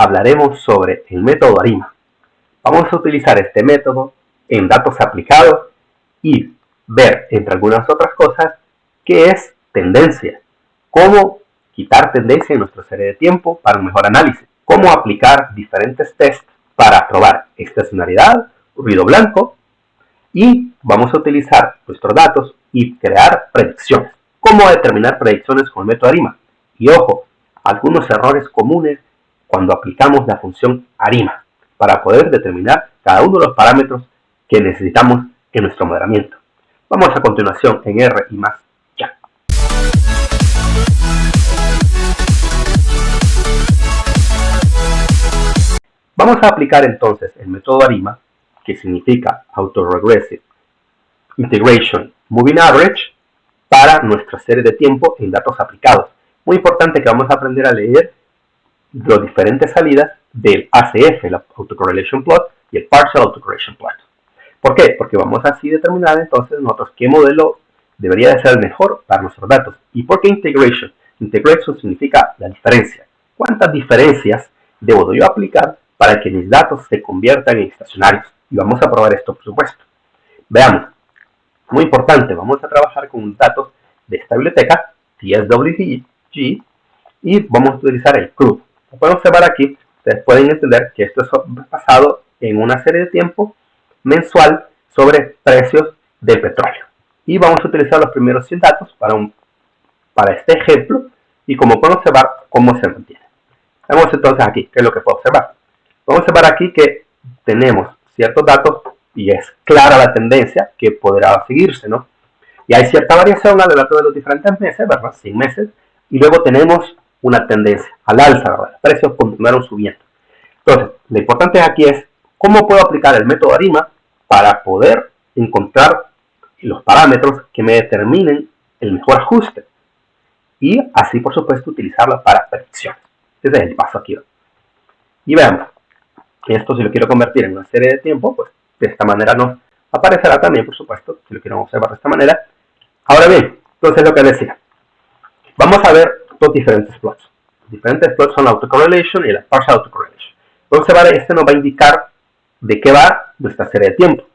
hablaremos sobre el método ARIMA. Vamos a utilizar este método en datos aplicados y ver, entre algunas otras cosas, qué es tendencia, cómo quitar tendencia en nuestra serie de tiempo para un mejor análisis, cómo aplicar diferentes tests para probar estacionalidad, ruido blanco, y vamos a utilizar nuestros datos y crear predicciones. ¿Cómo determinar predicciones con el método ARIMA? Y ojo, algunos errores comunes cuando aplicamos la función ARIMA para poder determinar cada uno de los parámetros que necesitamos en nuestro modelamiento. Vamos a continuación en R y más ya. Vamos a aplicar entonces el método ARIMA, que significa Autoregressive Integration Moving Average, para nuestra serie de tiempo en datos aplicados. Muy importante que vamos a aprender a leer las diferentes salidas del ACF, el Autocorrelation Plot, y el Partial Autocorrelation Plot. ¿Por qué? Porque vamos así a determinar entonces nosotros qué modelo debería de ser el mejor para nuestros datos. ¿Y por qué Integration? Integration significa la diferencia. ¿Cuántas diferencias debo yo aplicar para que mis datos se conviertan en estacionarios? Y vamos a probar esto, por supuesto. Veamos. Muy importante, vamos a trabajar con datos de esta biblioteca, TSWG, y vamos a utilizar el CRUD. Como pueden observar aquí, ustedes pueden entender que esto es basado en una serie de tiempo mensual sobre precios del petróleo. Y vamos a utilizar los primeros 100 datos para este ejemplo, y como pueden observar, cómo se mantiene. Vamos entonces aquí, ¿qué es lo que puedo observar? Vamos a observar aquí que tenemos ciertos datos y es clara la tendencia que podrá seguirse, ¿no? Y hay cierta variación a lo largo de los diferentes meses, ¿verdad? 100 meses. Y luego tenemos una tendencia al alza, ¿verdad? Los precios continuaron subiendo. Entonces, lo importante aquí es cómo puedo aplicar el método ARIMA para poder encontrar los parámetros que me determinen el mejor ajuste. Y así, por supuesto, utilizarlo para predicciones. Ese es el paso aquí. Y veamos. Esto, si lo quiero convertir en una serie de tiempo, pues de esta manera nos aparecerá también, por supuesto, si lo quiero observar de esta manera. Ahora bien, entonces lo que decía, vamos a ver dos diferentes plots. Los diferentes plots son la autocorrelation y la partial autocorrelation. Vamos a ver, este nos va a indicar de qué va nuestra serie de tiempo.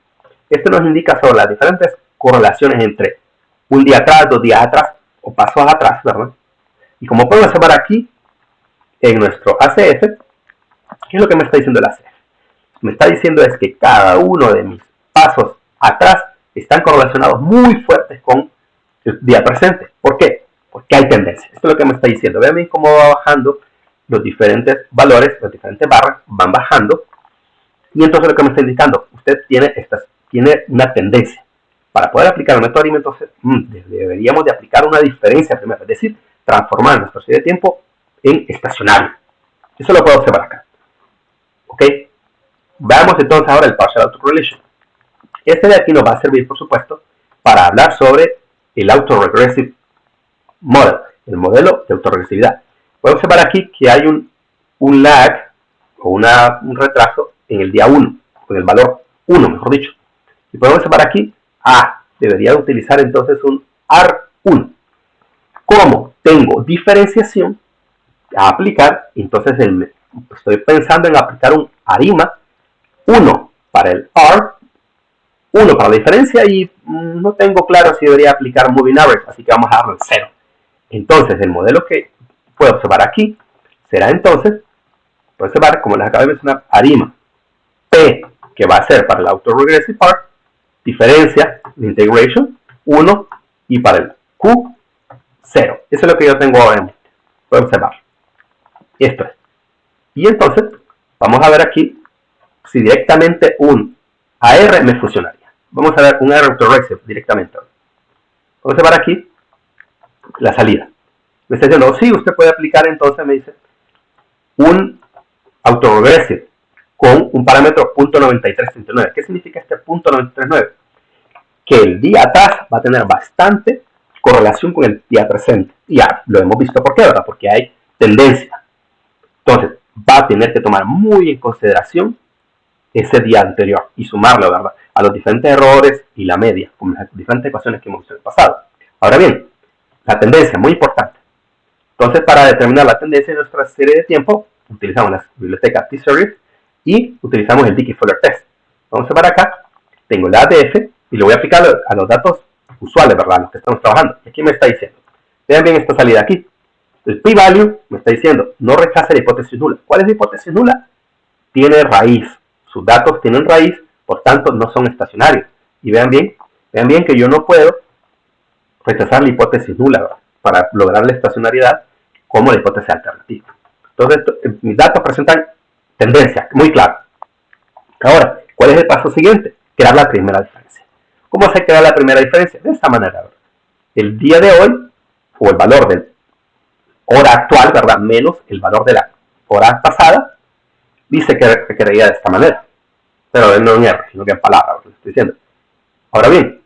Este nos indica sobre las diferentes correlaciones entre un día atrás, 2 días atrás o pasos atrás, ¿verdad? Y como podemos observar aquí en nuestro ACF, ¿qué es lo que me está diciendo el ACF? Me está diciendo es que cada uno de mis pasos atrás están correlacionados muy fuertes con el día presente. ¿Por qué? Porque hay tendencia. Esto es lo que me está diciendo. Vean bien cómo va bajando los diferentes valores, las diferentes barras van bajando. Y entonces lo que me está indicando, usted tiene una tendencia. Para poder aplicar el método ARIMA, entonces deberíamos de aplicar una diferencia primero. Es decir, transformar nuestra serie de tiempo en estacionario. Eso lo puedo observar acá. ¿Ok? Veamos entonces ahora el Partial Autocorrelation. Este de aquí nos va a servir, por supuesto, para hablar sobre el Autoregressive Model, el modelo de autorregresividad. Podemos observar aquí que hay un lag o un retraso en el día 1, con el valor 1, mejor dicho. Y podemos observar aquí, debería utilizar entonces un R1. Como tengo diferenciación a aplicar, entonces estoy pensando en aplicar un ARIMA, 1 para el R, 1 para la diferencia, y no tengo claro si debería aplicar Moving Average, así que vamos a darle el 0. Entonces el modelo que puedo observar aquí será entonces, puedo observar, como les acabo de mencionar, ARIMA P, que va a ser para el Autoregressive Part, diferencia, Integration, 1, y para el Q, 0. Eso es lo que yo tengo ahora en mente. Puedo observar. Esto es. Y entonces, vamos a ver aquí si directamente un AR me funcionaría. Vamos a ver un AR Autoregressive directamente. Vamos a ver aquí la salida. Me está diciendo, sí, usted puede aplicar entonces, me dice, un Autoregressive con un parámetro .9339. ¿Qué significa este .939? Que el día atrás va a tener bastante correlación con el día presente. Y ya lo hemos visto por qué, ¿verdad? Porque hay tendencia. Entonces, va a tener que tomar muy en consideración ese día anterior y sumarlo, ¿verdad?, a los diferentes errores y la media, con las diferentes ecuaciones que hemos visto en el pasado. Ahora bien, la tendencia, muy importante. Entonces, para determinar la tendencia de nuestra serie de tiempo, utilizamos la biblioteca T-Series y utilizamos el Dickey-Fuller Test. Vamos a para acá, tengo la ADF y lo voy a aplicar a los datos usuales, ¿verdad? Los que estamos trabajando. Y aquí me está diciendo, vean bien esta salida aquí. El p-value me está diciendo, no rechace la hipótesis nula. ¿Cuál es la hipótesis nula? Tiene raíz. Sus datos tienen raíz, por tanto no son estacionarios. Y vean bien que yo no puedo rechazar la hipótesis nula, ¿verdad? Para lograr la estacionariedad como la hipótesis alternativa. Entonces, mis datos presentan tendencia, muy clara. Ahora, ¿cuál es el paso siguiente? Crear la primera diferencia. ¿Cómo se crea la primera diferencia? De esta manera, ¿verdad? El día de hoy, o el valor de hora actual, ¿verdad? Menos el valor de la hora pasada, dice que se crearía de esta manera. Pero no en R, sino que en palabras, lo que estoy diciendo. Ahora bien,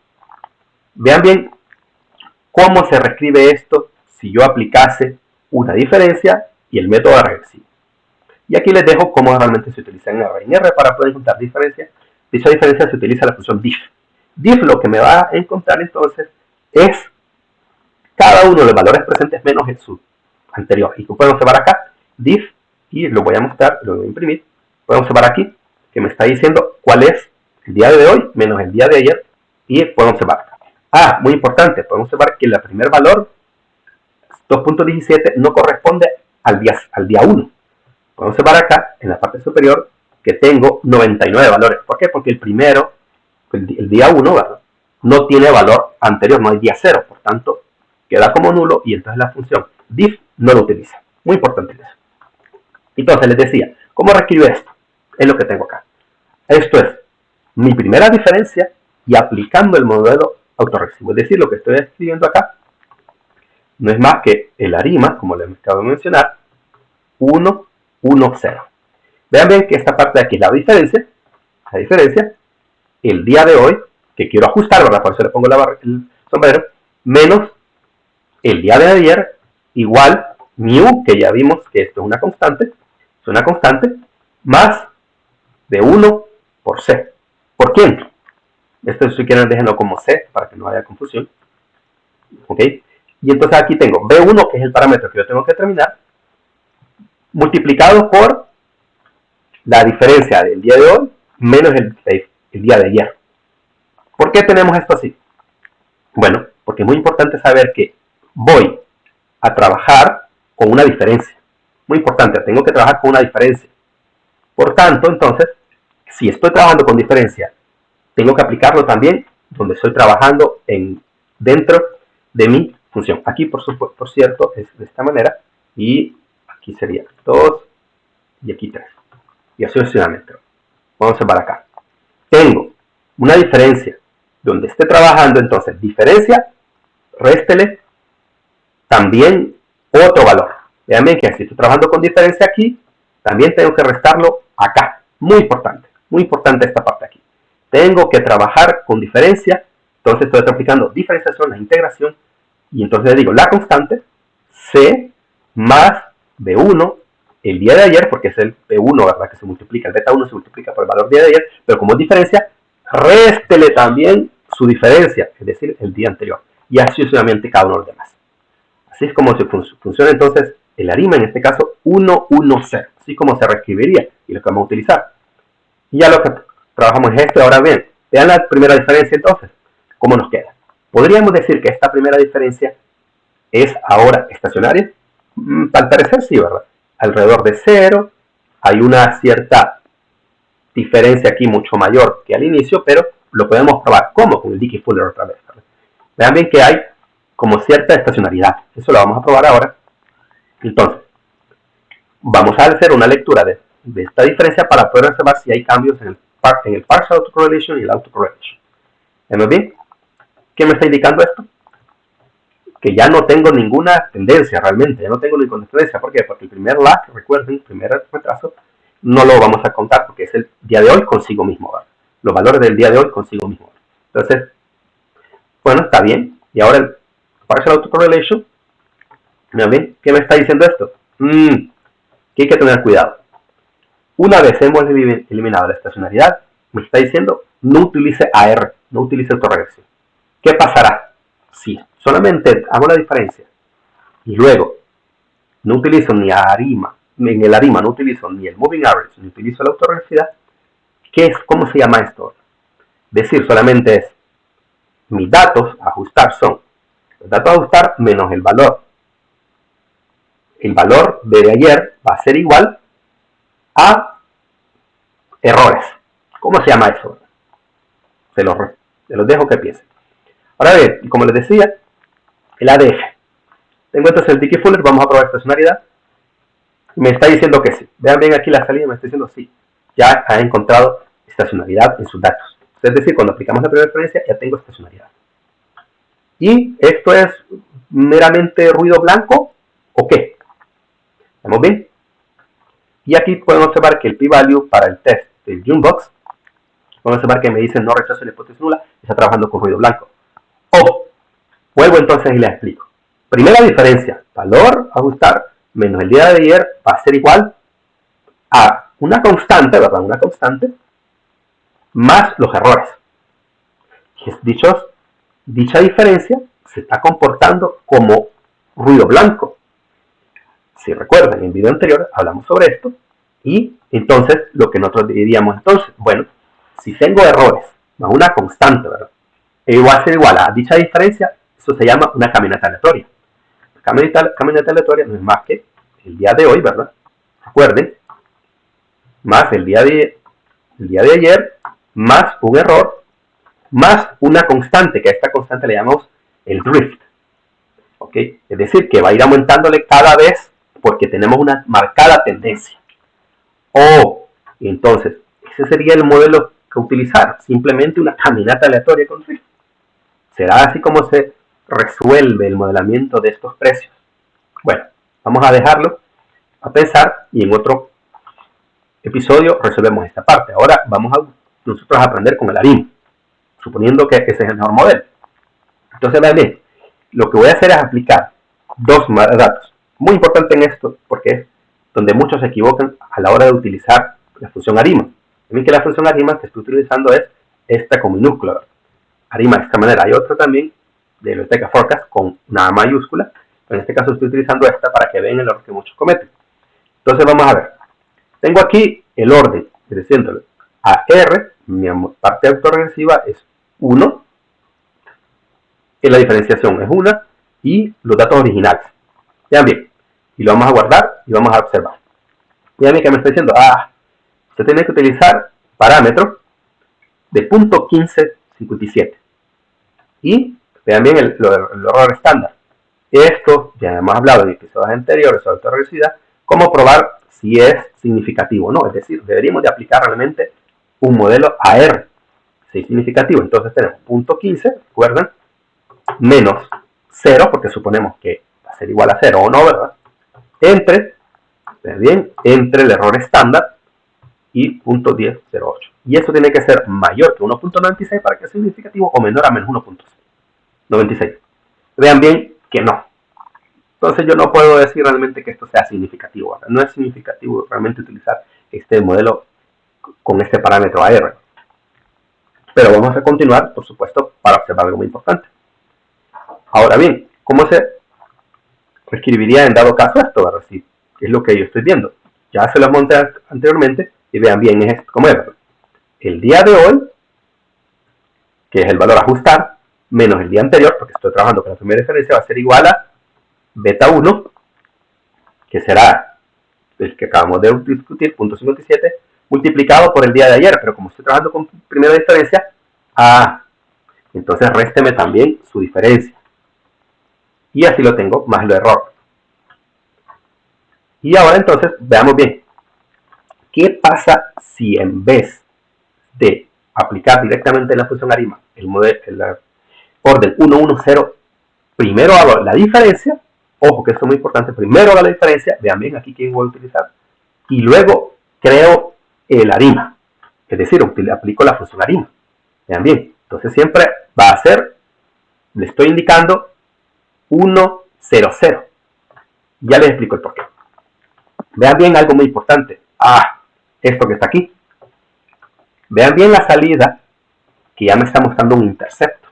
vean bien cómo se reescribe esto si yo aplicase una diferencia y el método regresivo. Y aquí les dejo cómo realmente se utiliza en R. En R, para poder encontrar diferencias, dicha diferencia se utiliza la función diff. Diff lo que me va a encontrar entonces es cada uno de los valores presentes menos el su anterior. Y puedo observar acá, diff, y lo voy a mostrar, lo voy a imprimir. Puedo observar aquí que me está diciendo cuál es el día de hoy menos el día de ayer. Y puedo observar acá. Ah, muy importante, podemos observar que el primer valor, 2.17, no corresponde al día 1. Podemos observar acá, en la parte superior, que tengo 99 valores. ¿Por qué? Porque el primero, el día 1, ¿verdad?, no tiene valor anterior, no hay día 0. Por tanto, queda como nulo y entonces la función diff no lo utiliza. Muy importante eso. Entonces, les decía, ¿cómo reescribo esto? Es lo que tengo acá. Esto es mi primera diferencia y aplicando el modelo autorregresivo. Es decir, lo que estoy escribiendo acá no es más que el arima, como les acabo de mencionar, 1, 1, 0. Vean bien que esta parte de aquí es la diferencia, el día de hoy, que quiero ajustar, ¿verdad? Por eso le pongo el sombrero, menos el día de ayer, igual mu, que ya vimos que esto es una constante, más de 1 por c. ¿Por quién? Esto, si quieren, déjenlo como c para que no haya confusión. ¿Ok? Y entonces aquí tengo B1, que es el parámetro que yo tengo que determinar, multiplicado por la diferencia del día de hoy menos el día de ayer. ¿Por qué tenemos esto así? Bueno, porque es muy importante saber que voy a trabajar con una diferencia. Muy importante, tengo que trabajar con una diferencia. Por tanto, entonces, si estoy trabajando con diferencia, tengo que aplicarlo también donde estoy trabajando dentro de mi función. Aquí, por cierto, es de esta manera. Y aquí sería 2 y aquí 3. Y así sucesivamente. Vamos a observar acá. Tengo una diferencia donde esté trabajando, entonces, diferencia, réstele también otro valor. Vean bien que si estoy trabajando con diferencia aquí, también tengo que restarlo acá. Muy importante esta parte aquí. Tengo que trabajar con diferencia, entonces estoy aplicando diferenciación, la integración, y entonces le digo la constante c más b1 el día de ayer, porque es el b1, ¿verdad?, que se multiplica, el beta 1 se multiplica por el valor día de ayer, pero como es diferencia, réstele también su diferencia, es decir, el día anterior, y así sucesivamente cada uno de los demás. Así es como se funciona entonces el arima, en este caso 1, 1, 0, así como se reescribiría y lo que vamos a utilizar. Y ya lo que trabajamos es esto. Ahora bien, vean la primera diferencia entonces, ¿cómo nos queda? ¿Podríamos decir que esta primera diferencia es ahora estacionaria? Al parecer sí, ¿verdad? Alrededor de 0, hay una cierta diferencia aquí mucho mayor que al inicio, pero lo podemos probar. ¿Cómo? Con el Dickey-Fuller otra vez, ¿verdad? Vean bien que hay como cierta estacionalidad. Eso lo vamos a probar ahora. Entonces, vamos a hacer una lectura de esta diferencia para poder observar si hay cambios en el partial autocorrelation y el autocorrelation. ¿Vemos bien? ¿Qué me está indicando esto? Que ya no tengo ninguna tendencia realmente, ya no tengo ninguna tendencia. ¿Por qué? Porque el primer lag, recuerden, el primer retraso, no lo vamos a contar porque es el día de hoy consigo mismo, ¿verdad? Los valores del día de hoy consigo mismo. Entonces, bueno, está bien. Y ahora el partial autocorrelation, ¿vemos bien? ¿Qué me está diciendo esto? Que hay que tener cuidado. Una vez hemos eliminado la estacionalidad, me está diciendo no utilice AR, no utilice autorregresión. ¿Qué pasará si solamente hago la diferencia y luego no utilizo ni arima en el ARIMA no utilizo ni el Moving Average ni utilizo la autorregresividad, ¿cómo se llama esto? Decir solamente es mis datos a ajustar son los datos a ajustar menos el valor. El valor de ayer va a ser igual a errores. ¿Cómo se llama eso? Se los dejo que piensen. Ahora bien, como les decía, el ADF. Tengo entonces el Dickey Fuller, vamos a probar estacionalidad. Me está diciendo que sí. Vean bien aquí la salida, me está diciendo sí. Ya ha encontrado estacionalidad en sus datos. Es decir, cuando aplicamos la primera referencia ya tengo estacionalidad. ¿Y esto es meramente ruido blanco o qué? ¿Estamos bien? Y aquí podemos observar que el p-value para el test del Junebox, podemos observar que me dice no rechazo la hipótesis nula, está trabajando con ruido blanco. Vuelvo entonces y les explico. Primera diferencia, valor ajustar menos el día de ayer va a ser igual a una constante, ¿verdad? Una constante más los errores. Dicha diferencia se está comportando como ruido blanco. Si recuerdan, en el video anterior hablamos sobre esto y entonces lo que nosotros diríamos entonces, bueno, si tengo errores más una constante, ¿verdad? Va a ser igual a dicha diferencia, eso se llama una caminata aleatoria. La caminata aleatoria no es más que el día de hoy, ¿verdad? Recuerden, más el día de ayer, más un error, más una constante, que a esta constante le llamamos el drift. ¿Ok? Es decir, que va a ir aumentándole cada vez porque tenemos una marcada tendencia. Entonces, ese sería el modelo que utilizar, simplemente una caminata aleatoria con drift. ¿Será así como se resuelve el modelamiento de estos precios? Bueno, vamos a dejarlo a pensar y en otro episodio resolvemos esta parte. Ahora vamos nosotros a aprender con el ARIMA, suponiendo que ese es el mejor modelo. Entonces, vean bien, lo que voy a hacer es aplicar dos datos. Muy importante en esto porque es donde muchos se equivocan a la hora de utilizar la función ARIMA. Ven que la función ARIMA que estoy utilizando es esta con minúscula. ARIMA de esta manera. Hay otra también de Biblioteca Forecast con una mayúscula. En este caso estoy utilizando esta para que vean el error que muchos cometen. Entonces vamos a ver. Tengo aquí el orden, diciéndole a R, mi parte autorregresiva es 1, y la diferenciación es 1, y los datos originales. Vean bien, y lo vamos a guardar y vamos a observar. Vean bien que me está diciendo, usted tiene que utilizar parámetro de .1557. Y vean bien el error estándar. Esto ya hemos hablado en episodios anteriores sobre autorregresividad, cómo probar si es significativo o no. Es decir, deberíamos de aplicar realmente un modelo AR, si es significativo. Entonces tenemos .15, recuerdan, menos 0, porque suponemos que va a ser igual a 0 o no, ¿verdad? Entre el error estándar y .1008. Y eso tiene que ser mayor que 1.96 para que sea significativo o menor a menos 1.96. Vean bien que no. Entonces yo no puedo decir realmente que esto sea significativo. No es significativo realmente utilizar este modelo con este parámetro AR. Pero vamos a continuar, por supuesto, para observar algo muy importante. Ahora bien, ¿cómo se reescribiría en dado caso esto? ¿Verdad? Si es lo que yo estoy viendo. Ya se lo monté anteriormente y vean bien es esto, cómo es. El día de hoy, que es el valor a ajustar, menos el día anterior, porque estoy trabajando con la primera diferencia, va a ser igual a beta 1, que será el que acabamos de discutir, .57, multiplicado por el día de ayer, pero como estoy trabajando con primera diferencia, entonces résteme también su diferencia. Y así lo tengo, más lo error. Y ahora entonces, veamos bien, ¿qué pasa si en vez de aplicar directamente la función ARIMA el orden 110, primero hago la diferencia? Ojo que esto es muy importante, primero hago la diferencia, vean bien aquí quién voy a utilizar, y luego creo el ARIMA, es decir, aplico la función ARIMA. Vean bien, entonces siempre va a ser, le estoy indicando 100. Ya les explico el porqué. Vean bien algo muy importante. Esto que está aquí. Vean bien la salida que ya me está mostrando un intercepto.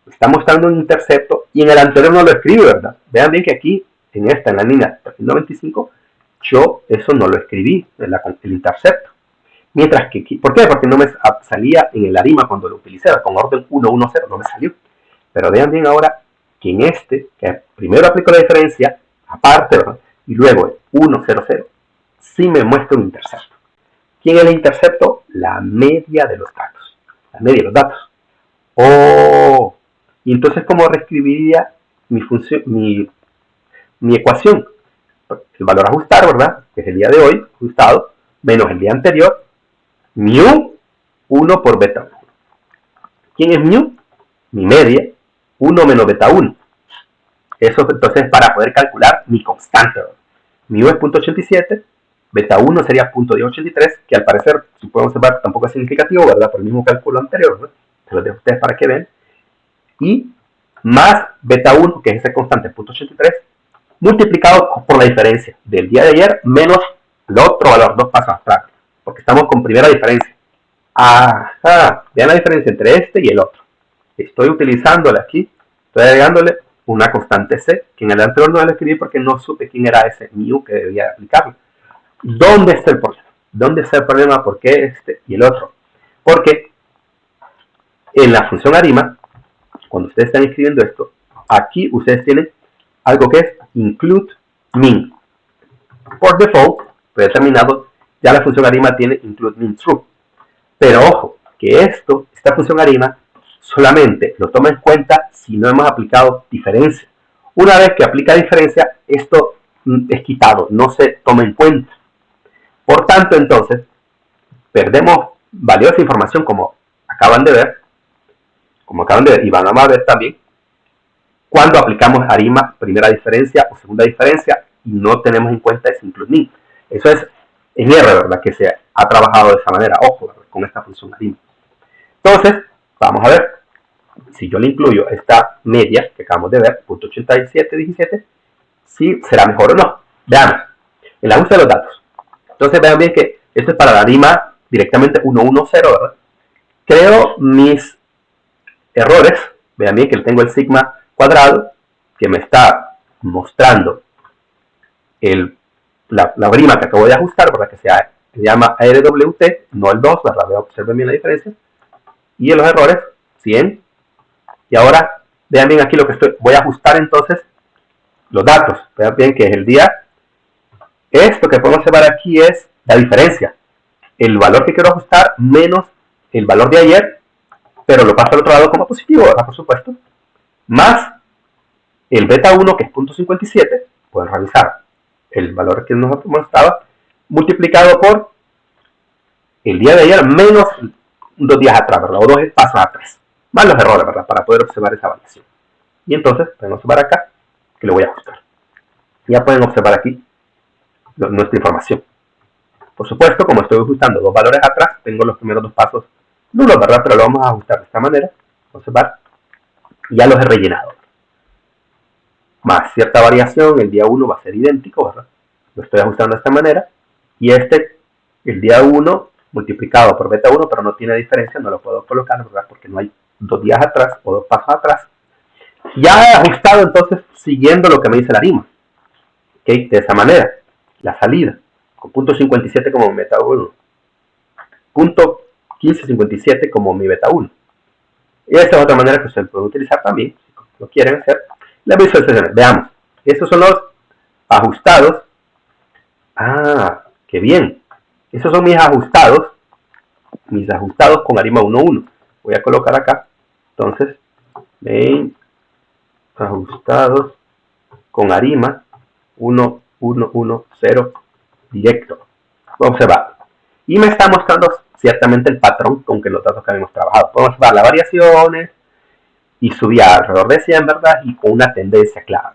Me está mostrando un intercepto y en el anterior no lo escribe, ¿verdad? Vean bien que aquí, en la línea 395, yo eso no lo escribí en el intercepto. Mientras que, ¿por qué? Porque no me salía en el ARIMA cuando lo utilicé, con orden 110, no me salió. Pero vean bien ahora que en este, que primero aplico la diferencia, aparte, ¿verdad? Y luego el 100, sí me muestra un intercepto. ¿Quién es el intercepto? La media de los datos. La media de los datos. Oh, y entonces, ¿cómo reescribiría mi función, mi ecuación? El valor a ajustar, ¿verdad? Que es el día de hoy, ajustado, menos el día anterior, mu 1 por beta 1. ¿Quién es mu? Mi media, 1 menos beta 1. Eso entonces para poder calcular mi constante. Mu es 0.87, beta 1 sería 0.1083, que al parecer, si podemos observar, tampoco es significativo, ¿verdad? Por el mismo cálculo anterior, ¿no? Se los dejo a ustedes para que vean. Y más beta 1, que es ese constante, 0.83, multiplicado por la diferencia del día de ayer menos el otro valor, 2 pasos atrás, porque estamos con primera diferencia. Ajá, vean la diferencia entre este y el otro. Estoy utilizándole aquí, estoy agregándole una constante C, que en el anterior no la escribí porque no supe quién era ese mu que debía aplicarlo. ¿Dónde está el problema? ¿Dónde está el problema? ¿Por qué este y el otro? Porque en la función ARIMA, cuando ustedes están escribiendo esto, aquí ustedes tienen algo que es include min. Por default, predeterminado, ya la función ARIMA tiene include min true. Pero ojo, que esta función ARIMA solamente lo toma en cuenta si no hemos aplicado diferencia. Una vez que aplica diferencia, esto es quitado, no se toma en cuenta. Por tanto, entonces, perdemos valiosa información como acaban de ver y van a ver también, cuando aplicamos ARIMA primera diferencia o segunda diferencia y no tenemos en cuenta ese include min. Eso es en R, ¿verdad? Que se ha trabajado de esa manera, ojo, ¿verdad? Con esta función ARIMA. Entonces, vamos a ver, si yo le incluyo esta media que acabamos de ver, 0.8717, si será mejor o no. Veamos, el ajuste de los datos. Entonces vean bien que esto es para la ARIMA directamente 110, ¿verdad? Creo mis errores, vean bien que tengo el sigma cuadrado, que me está mostrando la ARIMA que acabo de ajustar, ¿verdad? Que se llama ARWT, no el 2, ¿verdad? Observen bien la diferencia. Y en los errores, 100. Y ahora, vean bien aquí lo que voy a ajustar entonces los datos. Vean bien que es el día. Esto que podemos observar aquí es la diferencia. El valor que quiero ajustar menos el valor de ayer, pero lo paso al otro lado como positivo, ¿verdad? Por supuesto. Más el beta 1, que es 0.57, pueden revisar el valor que nos mostraba, multiplicado por el día de ayer menos 2 días atrás, ¿verdad? O 2 pasos atrás. Más los errores, ¿verdad? Para poder observar esa variación. Y entonces pueden observar acá que lo voy a ajustar. Ya pueden observar aquí nuestra información. Por supuesto, como estoy ajustando 2 valores atrás, tengo los primeros 2 pasos nulos, ¿verdad? Pero lo vamos a ajustar de esta manera. Observar. Y ya los he rellenado. Más cierta variación, el día 1 va a ser idéntico, ¿verdad? Lo estoy ajustando de esta manera. Y el día 1 multiplicado por beta 1, pero no tiene diferencia, no lo puedo colocar, ¿verdad? Porque no hay 2 días atrás o 2 pasos atrás. Ya he ajustado entonces siguiendo lo que me dice la ARIMA. ¿Okay? De esa manera, la salida, con 0.57 como mi beta 1, 0.1557 como mi beta 1. Y esta es otra manera que ustedes pueden utilizar también, si lo quieren hacer. Las visualizaciones, veamos. Estos son los ajustados. Ah, qué bien. Esos son mis ajustados con ARIMA 1.1. Voy a colocar acá, entonces, main ajustados con ARIMA 1.1.10 directo. Vamos a observar. Y me está mostrando ciertamente el patrón con que los datos que habíamos trabajado. Podemos observar las variaciones y subía alrededor de 100, ¿verdad? Y con una tendencia clara.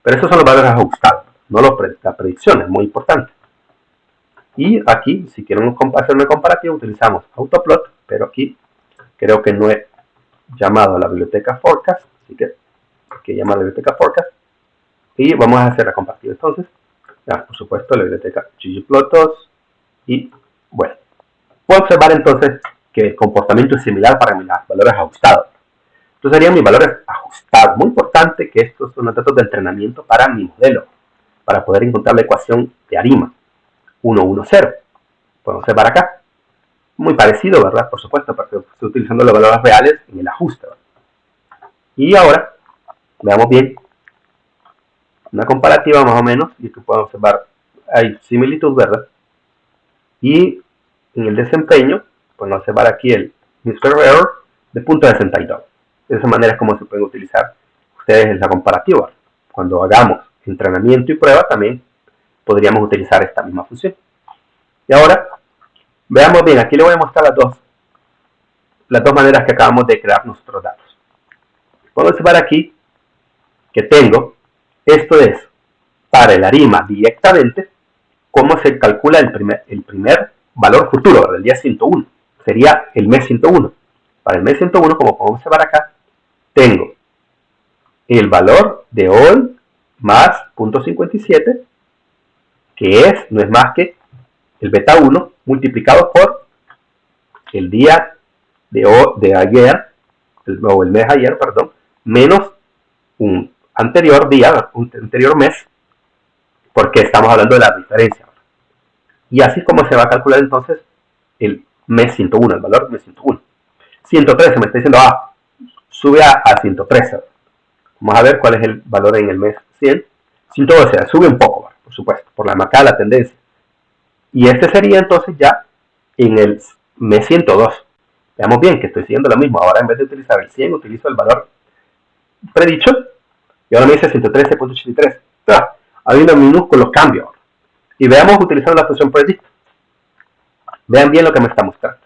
Pero esos son los valores ajustados, no las predicciones, muy importante. Y aquí, si quieren hacer una comparativa, utilizamos Autoplot, pero aquí creo que no he llamado a la biblioteca Forecast, así que hay que llamar a la biblioteca Forecast. Y vamos a hacer la comparativa entonces. Ya, por supuesto, la biblioteca ggplot2. Y bueno, puedo observar entonces que el comportamiento es similar para mis valores ajustados. Estos serían mis valores ajustados. Muy importante que estos son los datos de entrenamiento para mi modelo. para poder encontrar la ecuación de ARIMA 1, 1, 0. Podemos observar acá. Muy parecido, ¿verdad? Por supuesto, porque estoy utilizando los valores reales en el ajuste, ¿verdad? Y ahora, veamos bien una comparativa más o menos, y que podemos observar, hay similitud, ¿verdad? Y en el desempeño, podemos observar aquí el Mr. Error de .62. De esa manera es como se pueden utilizar ustedes en la comparativa. Cuando hagamos entrenamiento y prueba, también podríamos utilizar esta misma función. Y ahora, veamos bien, aquí le voy a mostrar las dos maneras que acabamos de crear nuestros datos. Podemos observar aquí que tengo, esto es para el ARIMA directamente, cómo se calcula el primer valor futuro del día 101. Sería el mes 101. Para el mes 101, como podemos observar acá, tengo el valor de hoy más .57, que no es más que el beta 1 multiplicado por el día de ayer, o el mes ayer, perdón, menos un anterior día, un anterior mes, porque estamos hablando de la diferencia. Y así como se va a calcular entonces el mes 101, el valor del mes 101. 113 me está diciendo, sube a 113. Vamos a ver cuál es el valor en el mes 100. 112, sube un poco, por supuesto, por la marcada la tendencia. Y este sería entonces ya en el mes 102. Veamos bien que estoy siguiendo lo mismo. Ahora en vez de utilizar el 100, utilizo el valor predicho. Y ahora me dice 113.83. Hay unos minúsculos cambios. Y veamos utilizando la función predict. Vean bien lo que me está mostrando.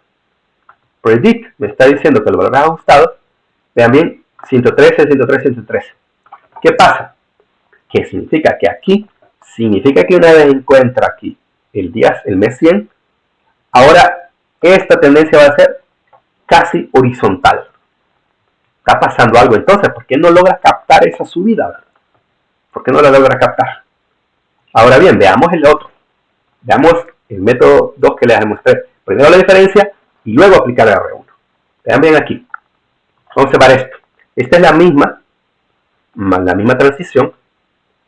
Predict me está diciendo que el valor es ajustado. Vean bien, 113, 113, 113. ¿Qué pasa? Que significa que aquí, una vez encuentra aquí el mes 100, ahora esta tendencia va a ser casi horizontal. Está pasando algo entonces, ¿por qué no logra captar esa subida? ¿Verdad? ¿Por qué no la logra captar? Ahora bien, veamos el otro. Veamos el método 2 que les demostré. Primero la diferencia y luego aplicar el R1. Vean bien aquí. Vamos a observar esto. Esta es la misma transición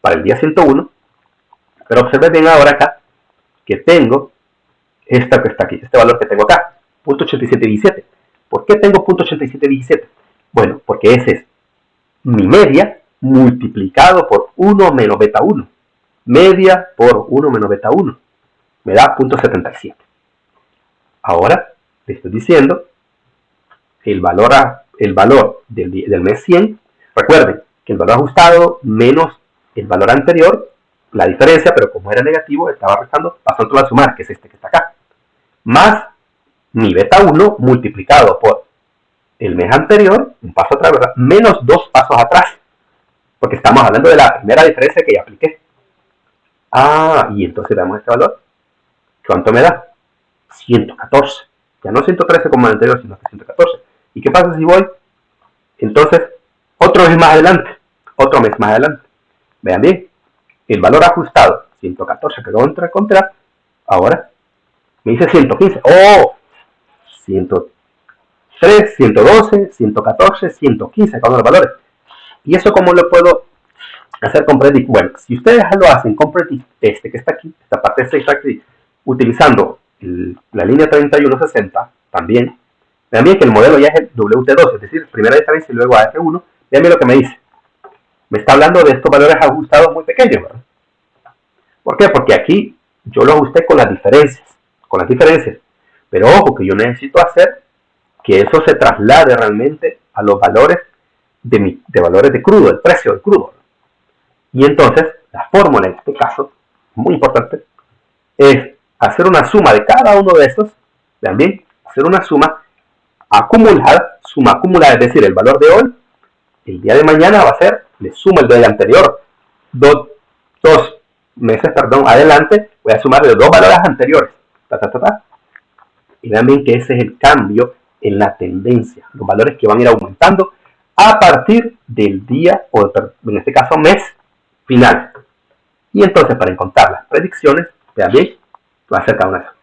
para el día 101. Pero observen bien ahora acá que tengo esta que está aquí, este valor que tengo acá, .8717. ¿Por qué tengo .8717? Bueno, porque ese es mi media multiplicado por 1 menos beta 1. Media por 1 menos beta 1. Me da .77. Ahora le estoy diciendo el valor del mes 100. Recuerden que el valor ajustado menos el valor anterior, la diferencia, pero como era negativo, estaba restando, pasando a sumar, que es este que está acá. Más mi beta 1 multiplicado por el mes anterior, un paso atrás, ¿verdad? Menos 2 pasos atrás. Porque estamos hablando de la primera diferencia que ya apliqué. Y entonces veamos este valor. ¿Cuánto me da? 114. Ya no 113 como el anterior, sino que 114. ¿Y qué pasa si voy? Entonces, otro mes más adelante. Vean bien. El valor ajustado, 114 que lo voy a encontrar, ahora me dice 115. 103, 112, 114, 115, cada uno de los valores. ¿Y eso cómo lo puedo hacer con Predict? Bueno, si ustedes lo hacen con Predict, que está aquí, esta parte está aquí, utilizando la línea 3160 también, vean bien que el modelo ya es el WT2, es decir, primera diferencia y luego AR1. Vean bien lo que me dice. Me está hablando de estos valores ajustados muy pequeños, ¿verdad? ¿Por qué? Porque aquí yo lo ajusté con las diferencias. Pero ojo, que yo necesito hacer que eso se traslade realmente a los valores valores de crudo, el precio del crudo. Y entonces, la fórmula en este caso, muy importante, es hacer una suma de cada uno de estos. Vean bien, hacer una suma acumulada, es decir, el valor de hoy, el día de mañana va a ser, le sumo el del anterior, dos meses, adelante, voy a sumarle 2 valores anteriores. Y vean bien que ese es el cambio en la tendencia, los valores que van a ir aumentando a partir del día, o en este caso mes final. Y entonces para encontrar las predicciones, vean bien, va a ser cada una de esas.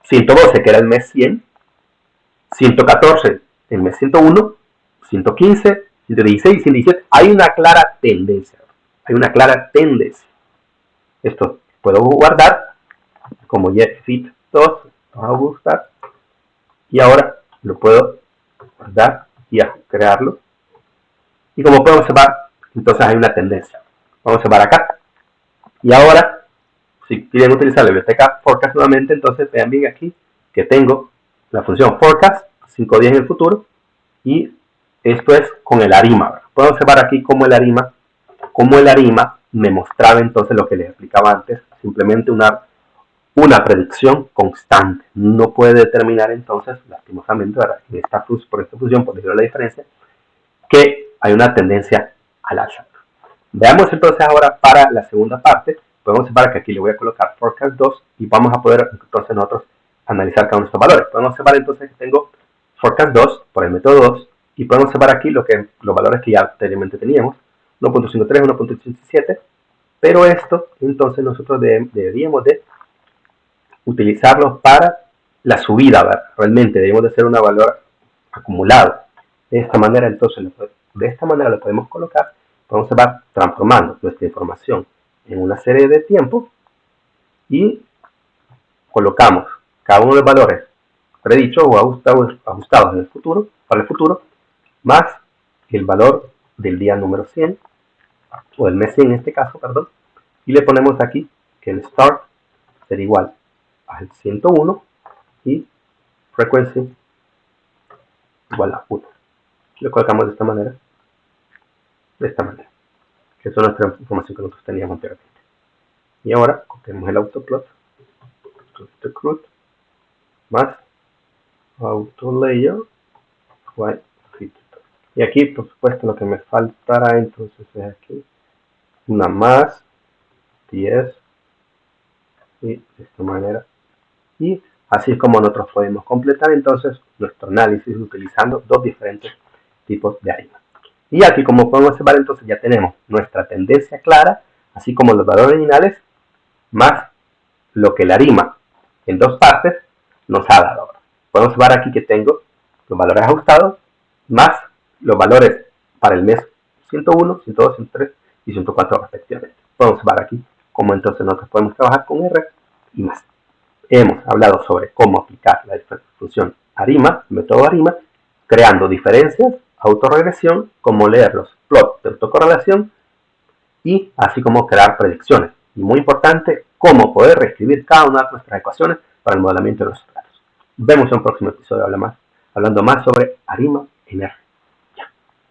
112 que era el mes 100, 114 el mes 101, 115, 116, 117. Hay una clara tendencia. Esto puedo guardar como fit2, vamos a buscar, y ahora lo puedo guardar y crearlo. Y como pueden observar, entonces hay una tendencia. Vamos a observar acá. Y ahora, si quieren utilizar la biblioteca forecast nuevamente, entonces vean bien aquí que tengo la función forecast 5 días en el futuro, y esto es con el ARIMA. Pueden observar aquí cómo el ARIMA me mostraba entonces lo que les explicaba antes, simplemente una predicción constante. No puede determinar entonces, lastimosamente, por esta función, por decirlo la diferencia, que hay una tendencia al alza. Veamos entonces ahora para la segunda parte. Podemos observar que aquí le voy a colocar forecast 2 y vamos a poder entonces nosotros analizar cada uno de estos valores. Podemos observar entonces que tengo forecast 2 por el método 2 y podemos observar aquí los valores que ya anteriormente teníamos, 1.53, 1.87, pero esto entonces nosotros deberíamos de utilizarlos para la subida, ¿verdad? Realmente debemos de hacer un valor acumulado. De esta manera entonces lo podemos colocar. Vamos a estar transformando nuestra información en una serie de tiempos y colocamos cada uno de los valores predichos o ajustados en el futuro, para el futuro, más el valor del día número 100 o del mes 100 en este caso, perdón, y le ponemos aquí que el start será igual al 101 y frequency igual a 1. Lo colocamos de esta manera, que es nuestra información que nosotros teníamos anteriormente. Y ahora copiamos el autoplot, más autolayer, y aquí por supuesto lo que me faltará entonces es aquí una más 10 y de esta manera, y así es como nosotros podemos completar entonces nuestro análisis utilizando dos diferentes tipos de ARIMA. Y aquí, como podemos observar, entonces ya tenemos nuestra tendencia clara, así como los valores originales, más lo que la ARIMA en dos partes nos ha dado. Podemos observar aquí que tengo los valores ajustados, más los valores para el mes 101, 102, 103 y 104 respectivamente. Podemos observar aquí cómo entonces nosotros podemos trabajar con R y más. Hemos hablado sobre cómo aplicar la función ARIMA, el método ARIMA, creando diferencias, autorregresión, cómo leer los plots de autocorrelación y así como crear predicciones. Y muy importante, cómo poder reescribir cada una de nuestras ecuaciones para el modelamiento de nuestros datos. Vemos en un próximo episodio hablando más sobre ARIMA en R.